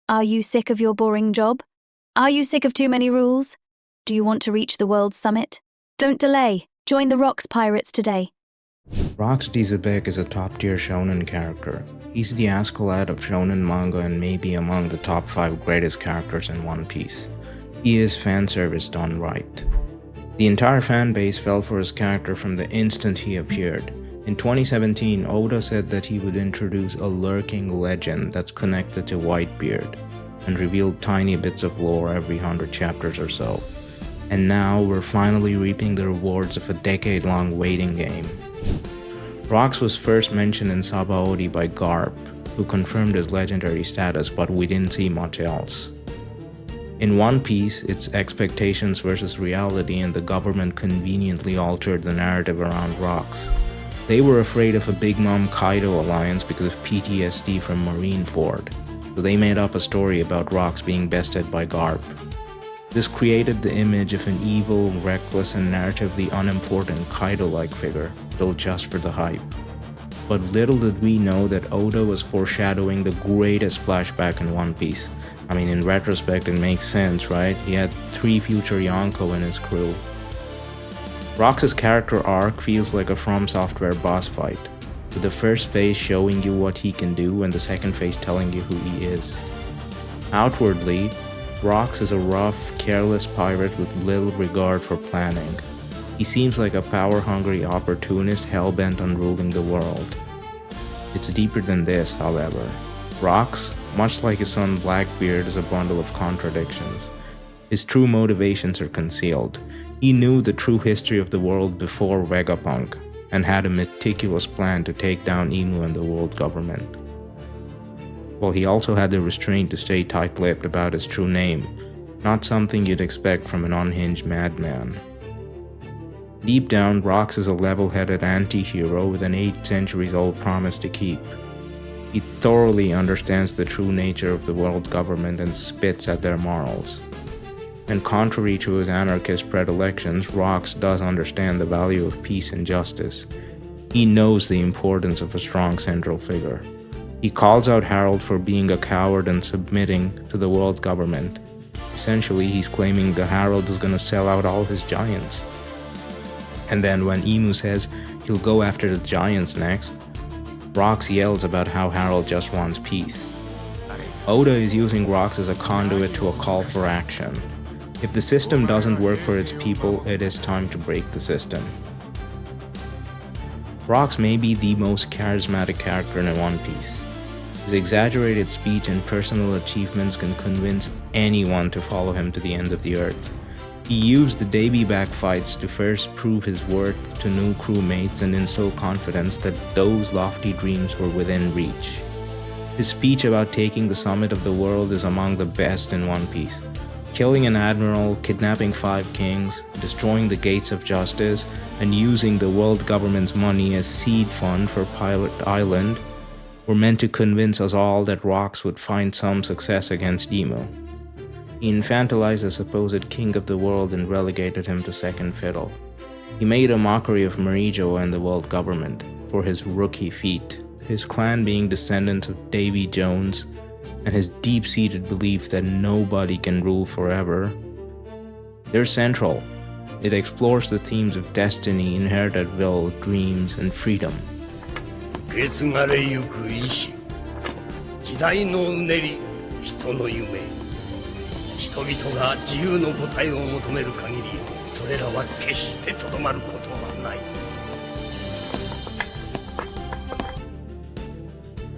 Are you sick of your boring job? Are you sick of too many rules? Do you want to reach the world's summit? Don't delay. Join the Rocks Pirates today. Rocks Xebec is a top-tier shonen character. He's the Askeladd of shonen manga and may be among the top 5 greatest characters in One Piece. He is fan service done right. The entire fan base fell for his character from the instant he appeared. In 2017, Oda said that he would introduce a lurking legend that's connected to Whitebeard, and revealed tiny bits of lore every 100 chapters or so. And now we're finally reaping the rewards of a decade-long waiting game. Rocks was first mentioned in Sabaody by Garp, who confirmed his legendary status, but we didn't see much else. In One Piece, it's expectations versus reality, and the government conveniently altered the narrative around Rocks. They were afraid of a Big Mom Kaido alliance because of PTSD from Marineford, so they made up a story about Rocks being bested by Garp. This created the image of an evil, reckless, and narratively unimportant Kaido-like figure, built just for the hype. But little did we know that Oda was foreshadowing the greatest flashback in One Piece. I mean, in retrospect, it makes sense, right? He had 3 future Yonko in his crew. Rocks' character arc feels like a From Software boss fight, with the first phase showing you what he can do and the second phase telling you who he is. Outwardly, Rocks is a rough, careless pirate with little regard for planning. He seems like a power-hungry opportunist hell-bent on ruling the world. It's deeper than this, however. Rocks, much like his son Blackbeard, is a bundle of contradictions. His true motivations are concealed. He knew the true history of the world before Vegapunk, and had a meticulous plan to take down Imu and the world government. While he also had the restraint to stay tight-lipped about his true name, not something you'd expect from an unhinged madman. Deep down, Rocks is a level-headed anti-hero with an 8 centuries-old promise to keep. He thoroughly understands the true nature of the world government and spits at their morals. And contrary to his anarchist predilections, Rocks does understand the value of peace and justice. He knows the importance of a strong central figure. He calls out Harold for being a coward and submitting to the world government. Essentially, he's claiming that Harold is gonna sell out all his giants. And then when Imu says he'll go after the giants next, Rocks yells about how Harold just wants peace. Oda is using Rocks as a conduit to a call for action. If the system doesn't work for its people, it is time to break the system. Rocks may be the most charismatic character in One Piece. His exaggerated speech and personal achievements can convince anyone to follow him to the end of the earth. He used the Davy-back fights to first prove his worth to new crewmates and instill confidence that those lofty dreams were within reach. His speech about taking the summit of the world is among the best in One Piece. Killing an admiral, kidnapping 5 kings, destroying the gates of justice, and using the world government's money as seed fund for Pilot Island were meant to convince us all that Rocks would find some success against Imu. He infantilized the supposed king of the world and relegated him to second fiddle. He made a mockery of Marijo and the world government for his rookie feat, his clan being descendants of Davy Jones, and his deep-seated belief that nobody can rule forever. They're central. It explores the themes of destiny, inherited will, dreams, and freedom.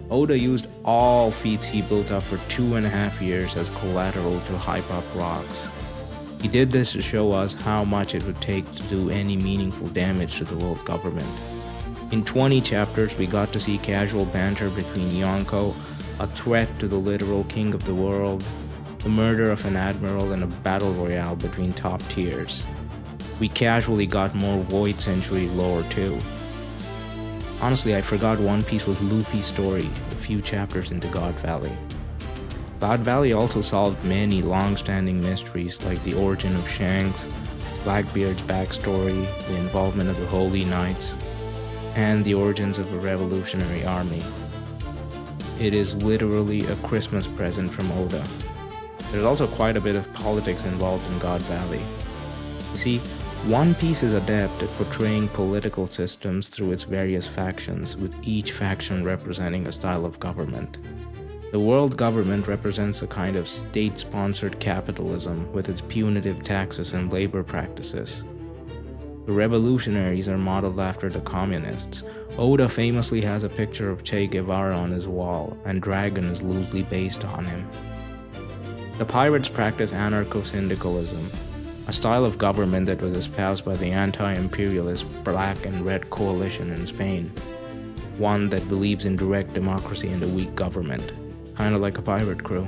Oda used all feats he built up for 2.5 years as collateral to hype up Rocks. He did this to show us how much it would take to do any meaningful damage to the world government. In 20 chapters, we got to see casual banter between Yonko, a threat to the literal king of the world, the murder of an admiral, and a battle royale between top tiers. We casually got more Void Century lore too. Honestly, I forgot One Piece was Luffy's story a few chapters into God Valley. God Valley also solved many long-standing mysteries like the origin of Shanks, Blackbeard's backstory, the involvement of the Holy Knights, and the origins of a revolutionary army. It is literally a Christmas present from Oda. There's also quite a bit of politics involved in God Valley. You see, One Piece is adept at portraying political systems through its various factions, with each faction representing a style of government. The world government represents a kind of state-sponsored capitalism with its punitive taxes and labor practices. The revolutionaries are modeled after the communists. Oda famously has a picture of Che Guevara on his wall, and Dragon is loosely based on him. The pirates practice anarcho-syndicalism, a style of government that was espoused by the anti-imperialist Black and Red Coalition in Spain, one that believes in direct democracy and a weak government, kind of like a pirate crew.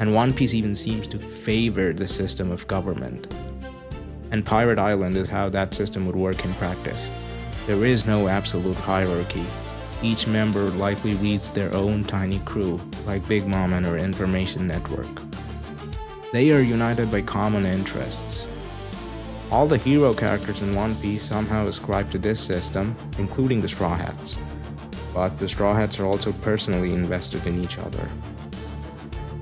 And One Piece even seems to favor the system of government. And Pirate Island is how that system would work in practice. There is no absolute hierarchy. Each member likely leads their own tiny crew, like Big Mom and her information network. They are united by common interests. All the hero characters in One Piece somehow ascribe to this system, including the Straw Hats. But the Straw Hats are also personally invested in each other.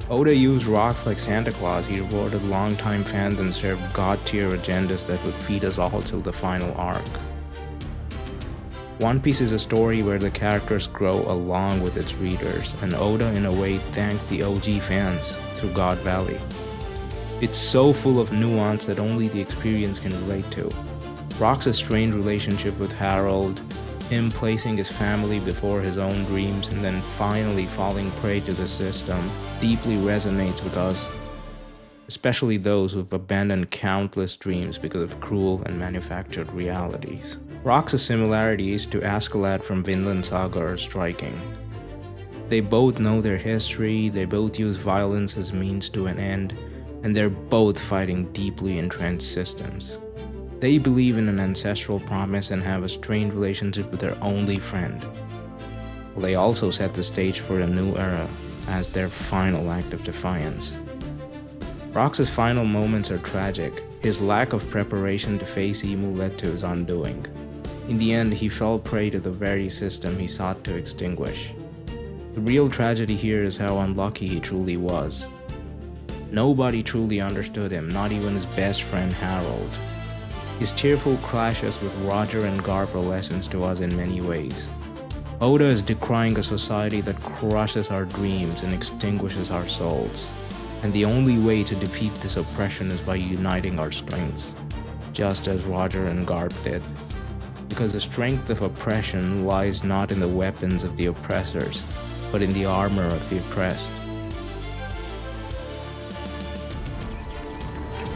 Oda used rocks like Santa Claus. He rewarded longtime fans and served god-tier agendas that would feed us all till the final arc. One Piece is a story where the characters grow along with its readers, and Oda in a way thanked the OG fans through God Valley. It's so full of nuance that only the experience can relate to. Rock's strained relationship with Harold, him placing his family before his own dreams and then finally falling prey to the system, deeply resonates with us, especially those who've abandoned countless dreams because of cruel and manufactured realities. Rock's similarities to Askeladd from Vinland Saga are striking. They both know their history, they both use violence as means to an end, and they're both fighting deeply entrenched systems. They believe in an ancestral promise and have a strained relationship with their only friend. They also set the stage for a new era as their final act of defiance. Rock's final moments are tragic. His lack of preparation to face Emu led to his undoing. In the end, he fell prey to the very system he sought to extinguish. The real tragedy here is how unlucky he truly was. Nobody truly understood him, not even his best friend Harold. His tearful clashes with Roger and Garp are lessons to us in many ways. Oda is decrying a society that crushes our dreams and extinguishes our souls. And the only way to defeat this oppression is by uniting our strengths, just as Roger and Garp did. Because the strength of oppression lies not in the weapons of the oppressors, but in the armor of the oppressed.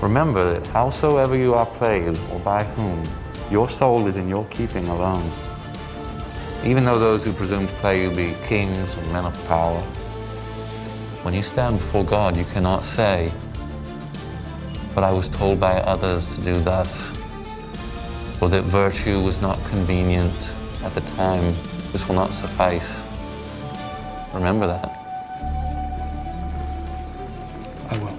Remember that howsoever you are played, or by whom, your soul is in your keeping alone. Even though those who presume to play you be kings or men of power, when you stand before God, you cannot say, "But I was told by others to do thus," or that virtue was not convenient at the time. This will not suffice. Remember that. I will.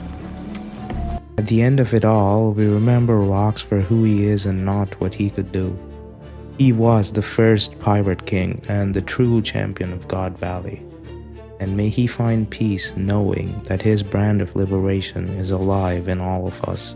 At the end of it all, we remember Rocks for who he is and not what he could do. He was the first Pirate King and the true champion of God Valley. And may he find peace knowing that his brand of liberation is alive in all of us.